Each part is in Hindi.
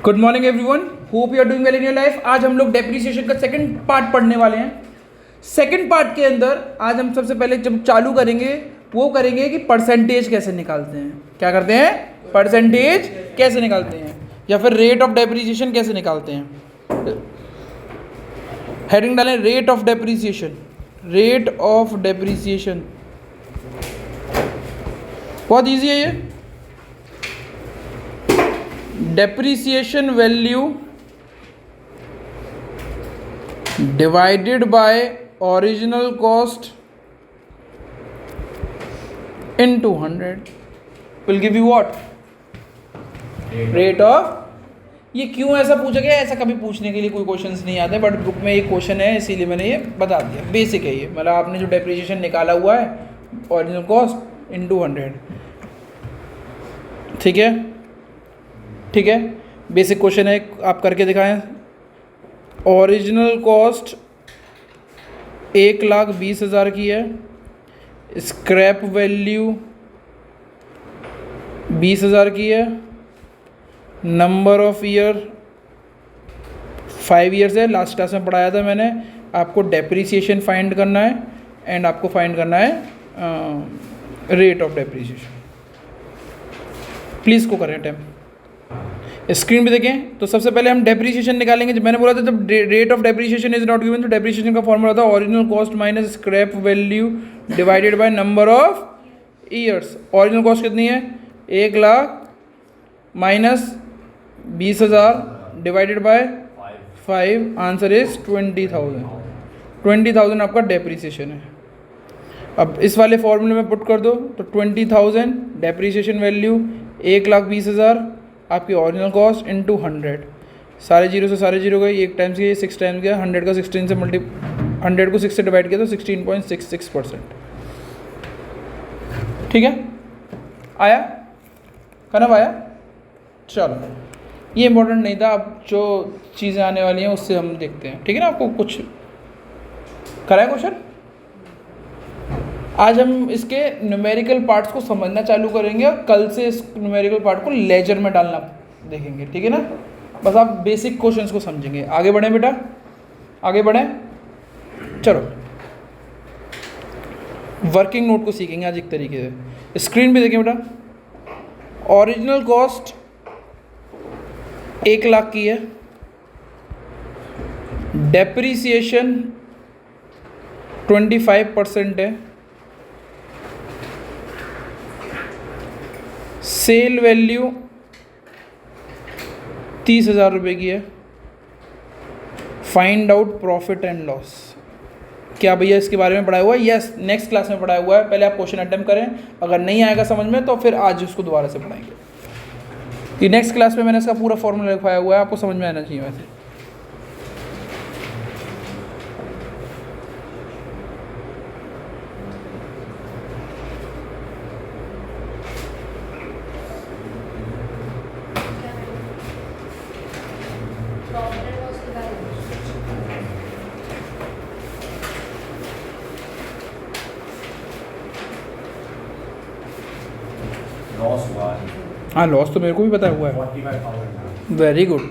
Good morning everyone, hope you are doing well in your life. आज हम लोग डेप्रिसिएशन का सेकंड पार्ट पढ़ने वाले हैं। सेकंड पार्ट के अंदर आज हम सबसे पहले जब चालू करेंगे वो करेंगे कि परसेंटेज कैसे निकालते हैं। क्या करते हैं? परसेंटेज कैसे निकालते हैं या फिर रेट ऑफ डेप्रिसिएशन कैसे निकालते हैं। हेडिंग डालें rate of depreciation. Rate of depreciation बहुत ईजी है ये। Depreciation value divided by original cost into 100 will give you what? Rate of. ये क्यों ऐसा पूछा गया? ऐसा कभी पूछने के लिए कोई क्वेश्चंस नहीं आते, बट बुक में एक क्वेश्चन है इसीलिए मैंने ये बता दिया। बेसिक है ये, मतलब आपने जो डेप्रिसिएशन निकाला हुआ है ओरिजिनल कॉस्ट into 100, ठीक है। ठीक है, बेसिक क्वेश्चन है, आप करके दिखाएं। ओरिजिनल कॉस्ट 1,20,000 की है, स्क्रैप वैल्यू 20,000 की है, नंबर ऑफ ईयर 5 ईयर्स है। लास्ट क्लास में पढ़ाया था मैंने। आपको डेप्रिसिएशन फाइंड करना है एंड आपको फाइंड करना है रेट ऑफ डेप्रिसिएशन। प्लीज़ को करें टाइम। स्क्रीन पे देखें तो सबसे पहले हम डेप्रिसिएशन निकालेंगे। जब मैंने बोला था जब rate of depreciation is not given, तो डेप्रिसिएशन का फॉर्मूला था original cost minus scrap value divided by number of years. Original cost कितनी है? 1,00,000 minus 20,000 divided by 5, answer is 20,000। 20,000 आपका डेप्रिसिएशन है। अब इस वाले फॉर्मूले में पुट कर दो तो 20,000 डेप्रिसिएशन वैल्यू 1,20,000 आपकी ओरिजिनल कॉस्ट इंटू 100। सारे जीरो से सारे जीरो गए, एक टाइम्स गया, 6 टाइम्स गया। 100 का 16 से 100 को 6 से डिवाइड किया तो 16.66%। ठीक है, आया? कनव आया? चलो, ये इंपॉर्टेंट नहीं था। अब जो चीज़ें आने वाली हैं उससे हम देखते हैं, ठीक है ना। आपको कुछ कराए क्वेश्चन? आज हम इसके न्यूमेरिकल पार्ट्स को समझना चालू करेंगे और कल से इस न्यूमेरिकल पार्ट को लेजर में डालना देखेंगे, ठीक है ना। बस आप बेसिक क्वेश्चंस को समझेंगे। आगे बढ़ें बेटा, आगे बढ़ें। चलो, वर्किंग नोट को सीखेंगे आज एक तरीके से। स्क्रीन पे देखिए बेटा, ओरिजिनल कॉस्ट 1,00,000 की है, डेप्रिसिएशन 25% है, सेल वैल्यू 30,000 रुपये की है। Find out profit and loss. क्या भैया इसके बारे में पढ़ाया हुआ है? यस, नेक्स्ट क्लास में पढ़ाया हुआ है। पहले आप क्वेश्चन अटेम्प्ट करें, अगर नहीं आएगा समझ में तो फिर आज उसको दोबारा से पढ़ाएंगे। कि नेक्स्ट क्लास में मैंने इसका पूरा फॉर्मूला लिखवाया हुआ है, आपको समझ में आना चाहिए वैसे। हाँ, लॉस तो मेरे को भी पता हुआ है। Very good.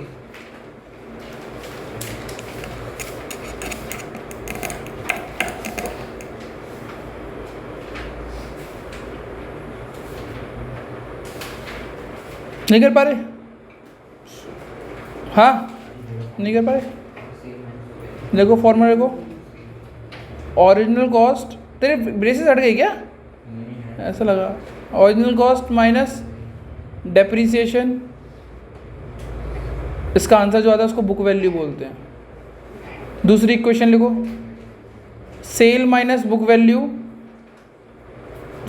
नहीं कर पा रहे? हाँ, नहीं कर पा रहे? देखो फॉर्मूला देखो, ओरिजिनल कॉस्ट। तेरे ब्रेसेस हट गई क्या? ऐसा लगा। ओरिजिनल कॉस्ट माइनस डेप्रिसिएशन, इसका आंसर जो आता है उसको बुक वैल्यू बोलते हैं। दूसरी इक्वेशन लिखो, sale minus book value.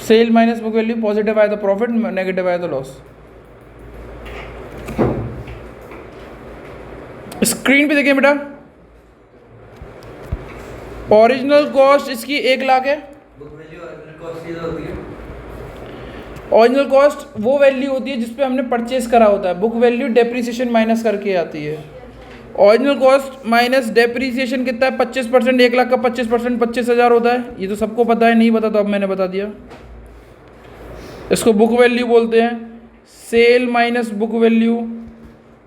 Sale minus book value, positive आया तो प्रॉफिट, नेगेटिव आया तो लॉस। स्क्रीन पे देखिए बेटा, ओरिजिनल कॉस्ट इसकी 1,00,000 है। ओरिजिनल कॉस्ट वो वैल्यू होती है जिसपे हमने परचेज करा होता है। बुक वैल्यू डेप्रिसिएशन माइनस करके आती है। ओरिजिनल कॉस्ट माइनस डेप्रिसिएशन कितना है? 25%। 1,00,000 का 25% 25,000 होता है। ये तो सबको पता है, नहीं पता तो अब मैंने बता दिया। इसको बुक वैल्यू बोलते हैं। Sale minus book value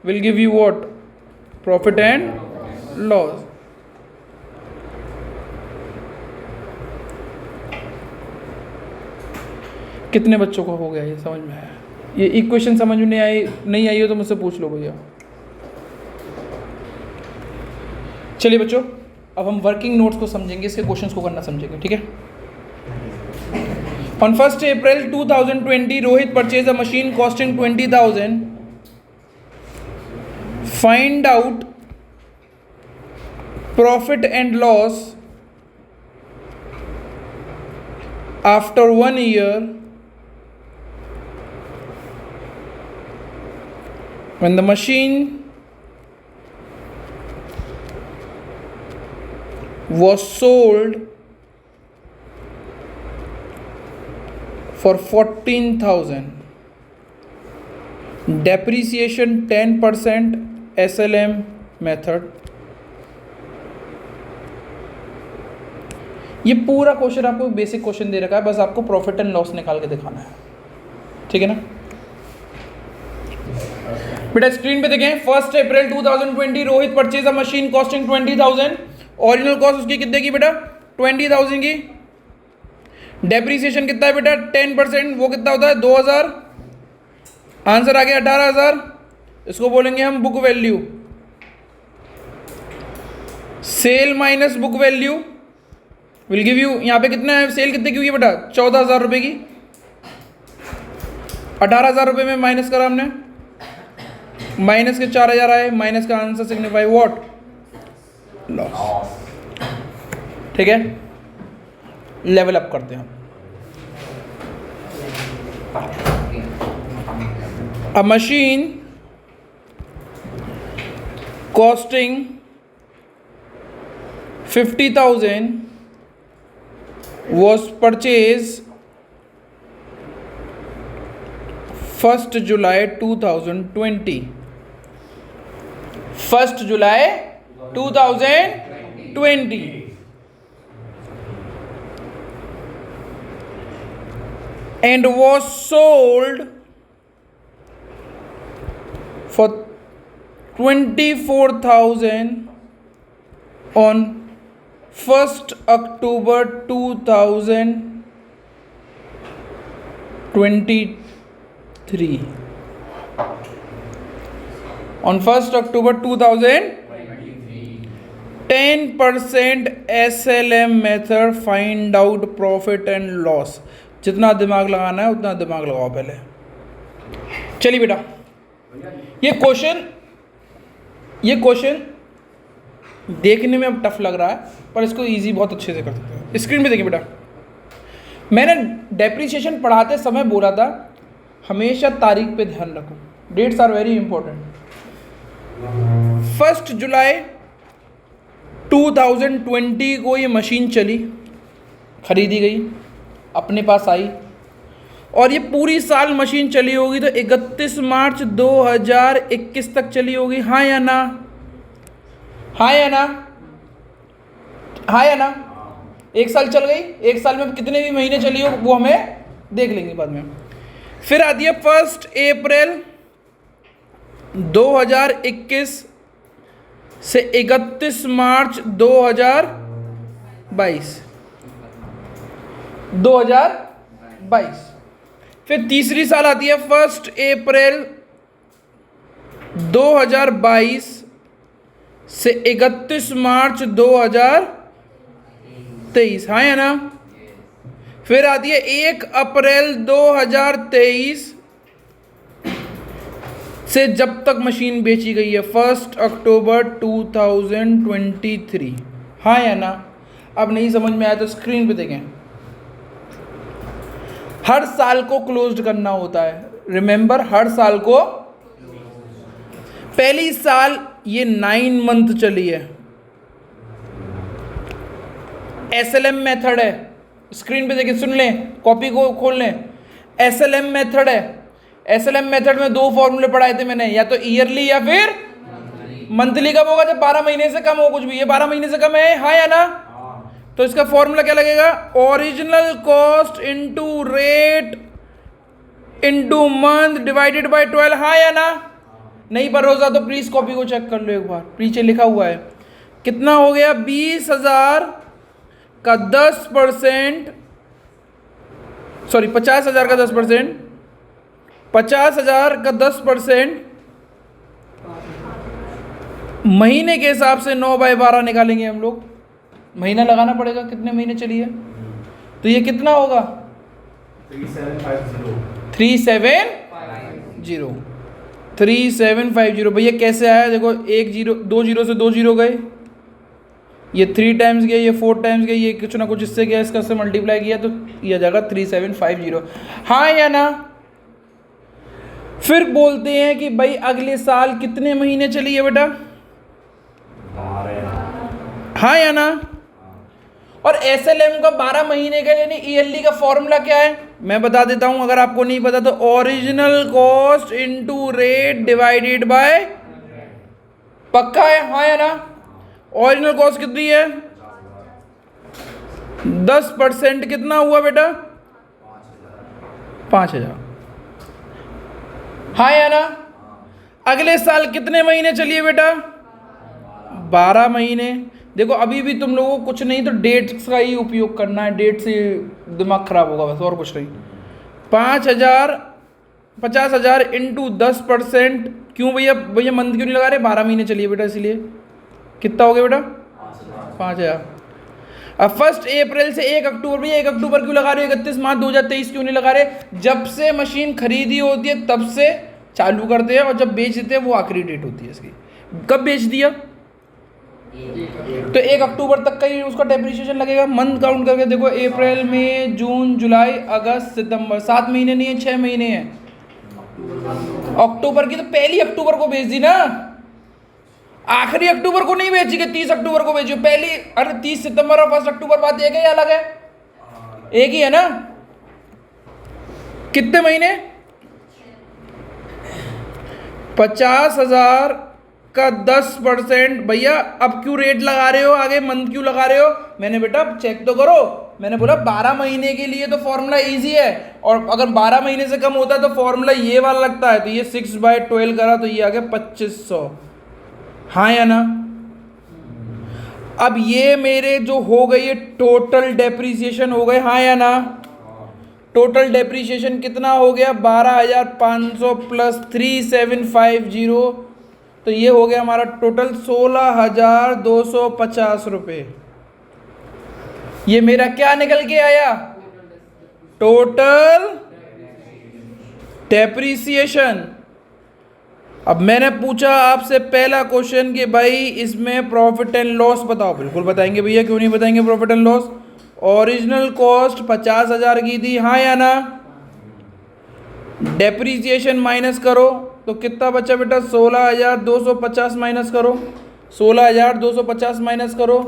will give you what, profit and loss. कितने बच्चों को हो गया ये समझ में आया? ये इक्वेशन समझ में नहीं आई हो तो मुझसे पूछ लो भैया। चलिए बच्चों, अब हम वर्किंग नोट्स को समझेंगे, इसके क्वेश्चंस को करना समझेंगे, ठीक है। On 1 April 2020 Rohit purchase a machine costing 20,000। Find out profit and loss after 1 year when the machine was sold for 14,000, depreciation 10%, SLM method। ये पूरा क्वेश्चन आपको बेसिक क्वेश्चन दे रखा है, बस आपको प्रॉफिट एंड लॉस निकाल के दिखाना है, ठीक है ना। बेटा स्क्रीन पे देखें, 1 April 2020 Rohit purchase a machine costing 20,000। Original cost उसकी कितने की बेटा, 20,000 की। डेप्रीसिएशन कितना है बेटा, 10%, वो कितना होता है 2,000। आंसर आ गया 18,000। इसको बोलेंगे हम book value. Sale minus book value will give you, यहाँ पे कितना है, सेल कितने की हुई है बेटा, 14,000 रुपये की। 18,000 रुपये में माइनस करा हमने, माइनस के 4,000 आए, माइनस का आंसर सिग्निफाई व्हाट, लॉस, ठीक है। लेवल अप करते हैं हम। अ machine costing 50,000 was purchased 1 July 2020। 1 July 2020 and was sold for 24,000 on 1 October 2023। On 1 October 2023, 10% SLM method find out profit and loss. जितना दिमाग लगाना है उतना दिमाग लगाओ पहले। चलिए बेटा, ये क्वेश्चन देखने में अब टफ लग रहा है, पर इसको इजी बहुत अच्छे से कर सकते हैं। स्क्रीन पे देखिए बेटा, मैंने डेप्रीसिएशन पढ़ाते समय बोला था हमेशा तारीख पे ध्यान रखो, डेट्स आर वेरी इंपॉर्टेंट। 1 जुलाई 2020 को ये मशीन चली, खरीदी गई, अपने पास आई, और ये पूरी साल मशीन चली होगी तो 31 मार्च 2021 तक चली होगी, हाँ या ना, हाँ या ना, हाँ या ना। एक साल चल गई, एक साल में कितने भी महीने चली हो वो हमें देख लेंगे बाद में। फिर आती है 1 अप्रैल 2021 से 31 मार्च 2022। फिर तीसरी साल आती है 1 अप्रैल 2022 से 31 मार्च 2023, हाँ या ना। फिर आती है 1 अप्रैल 2023 से जब तक मशीन बेची गई है 1 अक्टूबर 2023, हाँ या ना। अब नहीं समझ में आया तो स्क्रीन पे देखें, हर साल को क्लोज्ड करना होता है, रिमेंबर, हर साल को। पहली साल ये 9 मंथ चली है, एसएलएम मेथड है, स्क्रीन पे देखिए, सुन लें, कॉपी को खोल लें, एसएलएम मेथड है। एसएलएम मेथड में 2 फॉर्मूले पढ़ाए थे मैंने, या तो ईयरली या फिर मंथली। कब होगा, जब 12 महीने से कम हो कुछ भी, ये 12 महीने से कम है, हाँ या ना। तो इसका फॉर्मूला क्या लगेगा, original cost into rate into month divided by 12, हाँ या ना। नहीं भरोसा तो प्लीज़ कॉपी को चेक कर लो एक बार, पीछे लिखा हुआ है। कितना हो गया? 20,000 का 10%, सॉरी 50,000 का 10%, 50,000 का 10% महीने के हिसाब से 9/12 निकालेंगे हम लोग। महीना लगाना पड़ेगा, कितने महीने चली है, तो ये कितना होगा? 3750। भैया कैसे आया? देखो, एक जीरो, 2 जीरो से 2 जीरो गए, ये 3 टाइम्स गया, ये 4 टाइम्स गया, ये कुछ ना कुछ इससे गया, इसका से मल्टीप्लाई किया तो ये आ जाएगा 3750। हाँ या ना? फिर बोलते हैं कि भाई अगले साल कितने महीने चली है बेटा? हाँ या ना? और SLM का 12 महीने का यानी ईयरली का फॉर्मूला क्या है मैं बता देता हूं, अगर आपको नहीं पता तो original cost into rate divided by, पक्का है? हाँ या ना? ओरिजिनल कॉस्ट कितनी है? 10% कितना हुआ बेटा? 5,000। हाँ या ना? अगले साल कितने महीने चलिए बेटा? 12 महीने। देखो अभी भी तुम लोगों को कुछ नहीं तो डेट्स का ही उपयोग करना है, डेट से दिमाग खराब होगा बस, और कुछ नहीं। 50,000 इंटू 10%, क्यों भैया? भैया मंथ क्यों नहीं लगा रहे? 12 महीने चलिए बेटा, इसीलिए कितना हो गया बेटा? 5,000। अब 1 अप्रैल से 1 अक्टूबर, भैया 1 अक्टूबर क्यों लगा रहे हो? 31 मार्च 2023 क्यों नहीं लगा रहे? जब से मशीन खरीदी होती है तब से चालू करते हैं, और जब बेच देते हैं वो आखिरी डेट होती है इसकी। कब बेच दिया तो 1 अक्टूबर तक का ही उसका डेप्रिसिएशन लगेगा। मंथ काउंट करके देखो, अप्रैल, मई, जून, जुलाई, अगस्त, सितंबर, 7 महीने नहीं है, 6 महीने हैं। अक्टूबर की तो पहली अक्टूबर को बेच दी ना, आखिरी अक्टूबर को नहीं बेची कि 30 अक्टूबर को बेची पहली। अरे 30 सितंबर और 1 अक्टूबर बात एक है या अलग है? एक ही है ना? कितने महीने? 50,000 का 10%। भैया अब क्यों रेट लगा रहे हो, आगे मंथ क्यों लगा रहे हो? मैंने बेटा चेक तो करो, मैंने बोला 12 महीने के लिए तो फॉर्मूला इजी है, और अगर 12 महीने से कम होता है तो फॉर्मूला ये वाला लगता है। तो ये 6/12 करा तो ये आ गया 2500। हाँ या ना? अब ये मेरे जो हो गई है टोटल डेप्रीसिएशन हो गए, हाँ या ना? टोटल डेप्रीसिएशन कितना हो गया? 12,500 प्लस 3750, तो ये हो गया हमारा टोटल 16,250 रुपये। ये मेरा क्या निकल के आया? Total depreciation. अब मैंने पूछा आपसे पहला क्वेश्चन कि भाई इसमें प्रॉफिट एंड लॉस बताओ। बिल्कुल बताएंगे भैया, क्यों नहीं बताएंगे profit and loss. Original cost 50,000 की थी, हाँ या ना? डेप्रीसिएशन माइनस करो तो कितना बचा बेटा? 16,250 माइनस करो, 16,250 माइनस करो,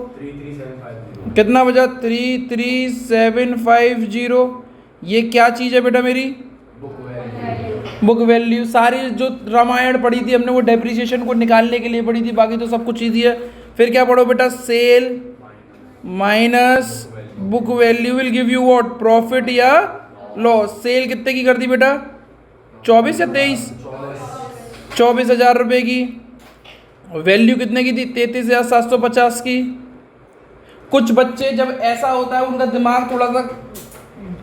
कितना बचा? 33,750। ये क्या चीज़ है बेटा मेरी? Book value. सारी जो रामायण पढ़ी थी हमने वो डेप्रीसिएशन को निकालने के लिए पढ़ी थी, बाकी तो सब कुछ ईजी है। फिर क्या पढ़ो बेटा? Sale minus book value will give you what? Profit या लॉस। सेल कितने की कर दी बेटा? 24 या 23? 24,000 रुपये की। वैल्यू कितने की थी? 33,750 की। कुछ बच्चे जब ऐसा होता है उनका दिमाग थोड़ा सा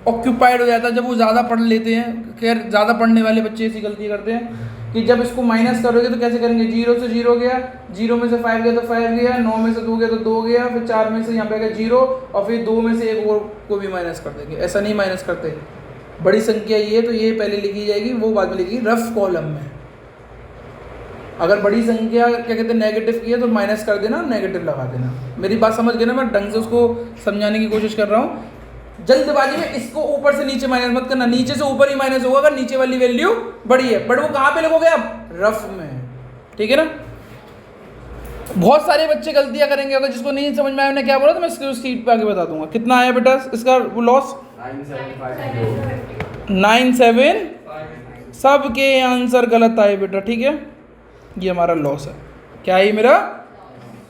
ऑक्यूपाइड हो जाता है जब वो ज़्यादा पढ़ लेते हैं। खैर ज़्यादा पढ़ने वाले बच्चे ऐसी गलती करते हैं कि जब इसको माइनस करोगे तो कैसे करेंगे? 0 से 0 गया, 0 में से 5 गया तो 5 गया, 9 में से 2 गया तो 2 गया, फिर 4 में से यहाँ पे गया 0, और फिर 2 में से एक और को भी माइनस कर देंगे। ऐसा नहीं माइनस करते। बड़ी संख्या ये तो ये पहले लिखी जाएगी, वो बाद में लिखी रफ कॉलम में। अगर बड़ी संख्या क्या कहते हैं नेगेटिव की है तो माइनस कर देना, नेगेटिव लगा देना। मेरी बात समझ गए ना? मैं ढंग से उसको समझाने की कोशिश कर रहा हूँ। जल्दबाजी में इसको ऊपर से नीचे माइनस मत करना, नीचे से ऊपर ही माइनस होगा अगर नीचे वाली वैल्यू बड़ी है। बट वो कहाँ पे लिखोगे आप? रफ में, ठीक है ना? बहुत सारे बच्चे गलतियां करेंगे, अगर जिसको नहीं समझ में आया मैंने क्या बोला तो मैं इसको सीट पे आगे बता दूंगा। कितना आया बेटा इसका लॉस? 97। सबके आंसर गलत आए बेटा, ठीक है? ये हमारा लॉस है। क्या है? मेरा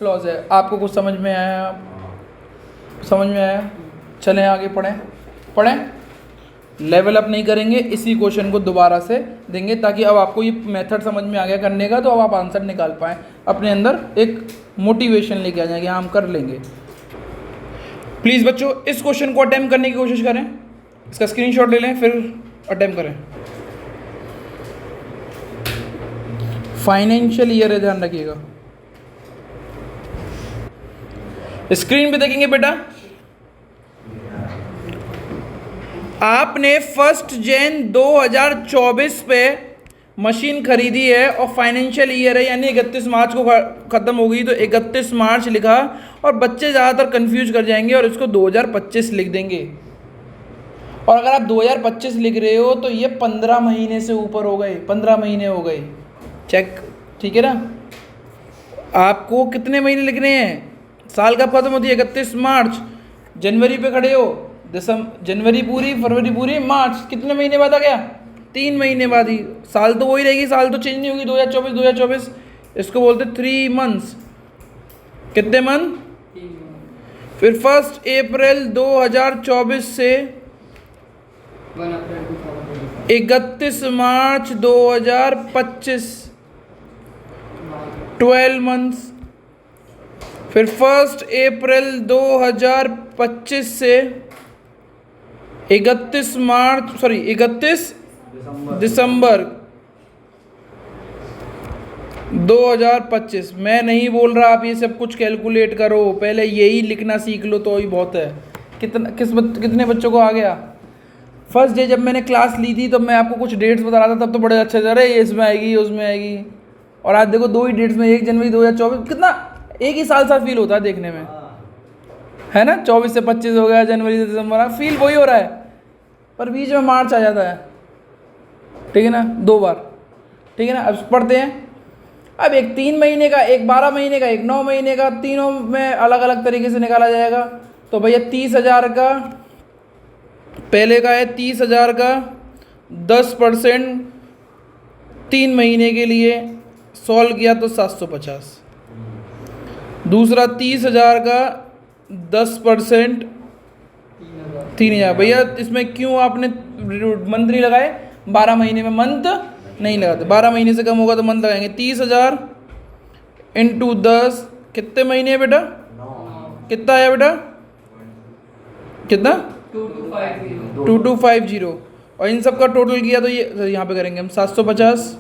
लॉस है। आपको कुछ समझ में आया? समझ में आया? चलें आगे पढ़ें। लेवल अप नहीं करेंगे, इसी क्वेश्चन को दोबारा से देंगे ताकि अब आपको ये मेथड समझ में आ गया करने का, तो अब आप आंसर निकाल पाएँ, अपने अंदर एक मोटिवेशन लेके आ जाएंगे, हम कर लेंगे। प्लीज़ बच्चों इस क्वेश्चन को अटेम्प्ट करने की कोशिश करें, इसका स्क्रीनशॉट ले लें फिर अटेम्प्ट करें। फाइनेंशियल ईयर है, ध्यान रखिएगा। स्क्रीन पे देखेंगे बेटा, आपने 1 जनवरी 2024 पे मशीन खरीदी है और फाइनेंशियल ईयर है यानी 31 मार्च को ख़त्म होगी, तो 31 मार्च लिखा और बच्चे ज़्यादातर कंफ्यूज कर जाएंगे और इसको 2025 लिख देंगे। और अगर आप 2025 लिख रहे हो तो ये 15 महीने से ऊपर हो गए, 15 महीने हो गए, चेक, ठीक है ना। आपको कितने महीने लिखने हैं, साल कब खत्म होती है, 31 मार्च, जनवरी पे खड़े हो, जनवरी पूरी, फरवरी पूरी, मार्च, कितने महीने बाद आ गया, 3 महीने बाद ही, साल तो वही रहेगी, साल तो चेंज नहीं होगी, 2024, इसको बोलते 3 मंथ्स, कितने मंथ, फिर 1 अप्रैल 2024 से 31 मार्च 2025, 12 मंथ्स, फिर 1 अप्रैल 2025 से 31 दिसंबर 2025। मैं नहीं बोल रहा आप ये सब कुछ कैलकुलेट करो, पहले यही लिखना सीख लो तो ही बहुत है। कितने बच्चों को आ गया। फर्स्ट डे जब मैंने क्लास ली थी तो मैं आपको कुछ डेट्स बता रहा था, तब तो बड़े अच्छे से, अरे ये इसमें आएगी उसमें आएगी, और आज देखो 2 ही डेट्स में, 1 जनवरी 2024, कितना एक ही साल सा फील होता है देखने में, है ना। 24 से 25 हो गया, जनवरी से दिसंबर, फील वही हो रहा है, पर बीच में मार्च आ जाता है, ठीक है ना, 2 बार, ठीक है ना। अब पढ़ते हैं, अब एक 3 महीने का, एक 12 महीने का, एक 9 महीने का, तीनों में अलग अलग तरीके से निकाला जाएगा। तो भैया 30,000 का, पहले का है 30,000 का 10% 3 महीने के लिए सॉल्व किया तो 750। दूसरा 30,000 का 10% 3,000। भैया इसमें क्यों आपने मंथ नहीं लगाए, 12 महीने में मंथ नहीं लगाते, 12 महीने से कम होगा तो मंथ लगाएंगे। 30,000 इंटू 10 कितने महीने है बेटा, कितना आया बेटा, कितना 2250, और इन सब का टोटल किया तो ये यहाँ पे करेंगे हम 750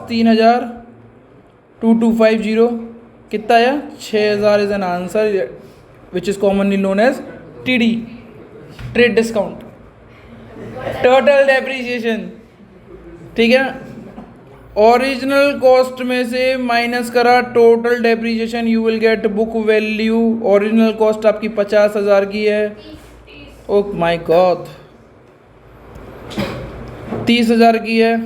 3,000 2250 कितना आया 6,000 is an answer which is commonly known as TD, trade discount, total depreciation, ठीक है। ओरिजिनल कॉस्ट में से माइनस करा total depreciation, you will get book value. Original cost आपकी 50,000 की है, ओह माय गॉड, 30,000 की है,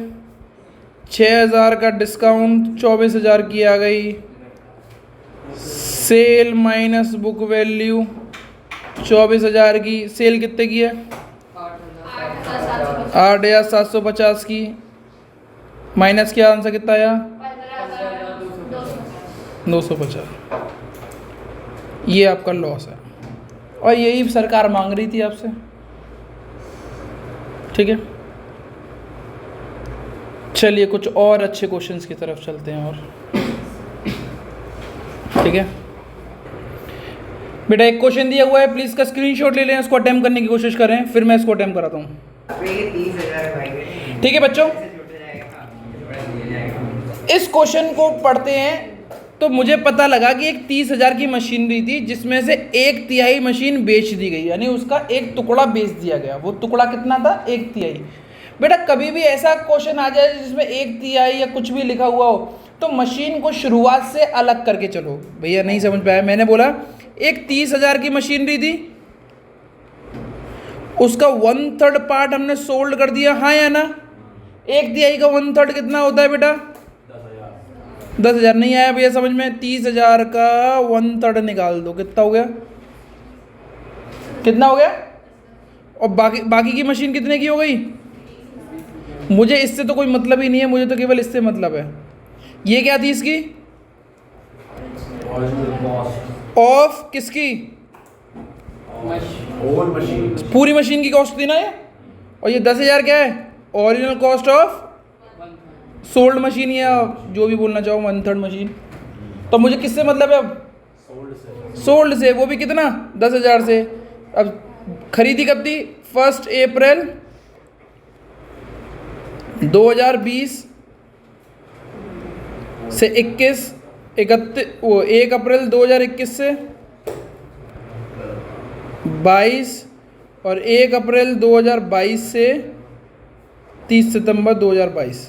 6,000 का डिस्काउंट 24,000 की आ गई, सेल माइनस बुक वैल्यू 24,000 की, सेल कितने की है 8,750 की, माइनस क्या आंसर कितना आया 250। ये आपका लॉस है और यही सरकार मांग रही थी आपसे, ठीक है। चलिए कुछ और अच्छे क्वेश्चंस की तरफ चलते हैं और, ठीक है बेटा। एक क्वेश्चन दिया हुआ है, प्लीज़ इसका स्क्रीनशॉट ले लें, इसको अटेम्प्ट करने की कोशिश करें, फिर मैं इसको अटेम्प्ट कराता हूँ, ठीक है बच्चों। इस क्वेश्चन को पढ़ते हैं तो मुझे पता लगा कि एक 30,000 की मशीनरी थी जिसमें से 1/3 मशीन बेच दी गई, यानी उसका एक टुकड़ा बेच दिया गया। वो टुकड़ा कितना था 1/3। बेटा कभी भी ऐसा क्वेश्चन आ जाए जिसमें 1/3 या कुछ भी लिखा हुआ हो तो मशीन को शुरुआत से अलग करके चलो। भैया नहीं समझ पाया, मैंने बोला एक 30,000 की मशीनरी थी, उसका 1/3 पार्ट हमने सोल्ड कर दिया, हाँ या ना। 1/3 का 1/3 कितना होता है बेटा 10,000। नहीं आया भैया समझ में, 30,000 का 1/3 निकाल दो, कितना हो गया, कितना हो गया। और बाकी की मशीन कितने की हो गई। मुझे इससे तो कोई मतलब ही नहीं है, मुझे तो केवल इससे मतलब है। ये क्या थी इसकी, ऑफ किसकी, होल मशीन पूरी मशीन की कॉस्ट थी ना ये, और ये 10,000 क्या है, original cost of sold machine, या जो भी बोलना चाहो 1/3 मशीन। तो मुझे किससे मतलब है अब, सोल्ड से, वो भी कितना 10,000 से। अब खरीदी कब थी, 1 अप्रैल 2020 से 1 अप्रैल 2021 से 22, और 1 अप्रैल 2022 से 30 सितंबर 2022।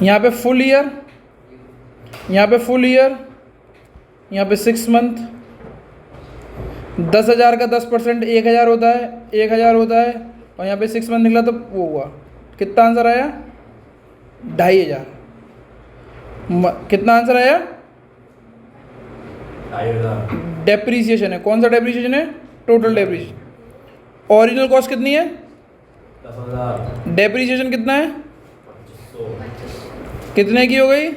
यहाँ पे फुल ईयर, यहाँ पे फुल ईयर, यहाँ पे 6 मंथ। 10,000 का 10% 1,000 होता है, 1,000 होता है, और यहाँ पे 6 मंथ निकला तो वो हुआ, कितना आंसर आया, 2,500। कितना आंसर आया, 2,500 डेप्रीसिएशन है। कौन सा डेप्रीसिएशन है, टोटल डेप्रीसिएशन। ओरिजिनल कॉस्ट कितनी है, 10,000 डेप्रीसिएशन कितना है, 2500 कितने की हो गई,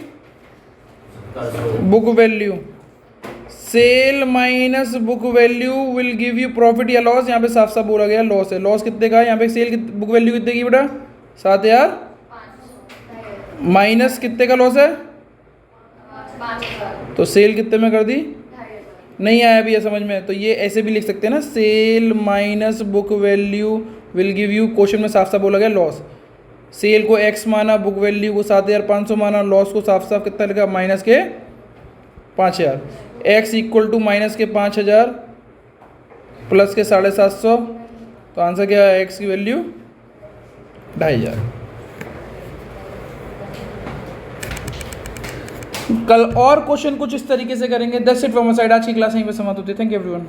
700 book value. Sale minus book value will give you profit या लॉस, यहाँ पे साफ साफ बोला गया लॉस है। लॉस कितने का है, यहाँ पे सेल बुक वैल्यू कितने की बेटा, 7,000, माइनस कितने का लॉस है, 5,000। तो सेल कितने में कर दी, नहीं आया भैया समझ में, तो ये ऐसे भी लिख सकते हैं ना, sale minus book value will give you, question में साफ साफ बोला गया लॉस। सेल को x माना, बुक वैल्यू को 7,500 माना, लॉस को साफ साफ कितना लिखा, माइनस के 5,000। x इक्वल टू माइनस के 5,000 प्लस के 750, तो आंसर क्या है, x की वैल्यू 2,500। कल और क्वेश्चन कुछ इस तरीके से करेंगे। That's it from my side. आज की क्लास यहीं पे समाप्त होती है। Thank you everyone.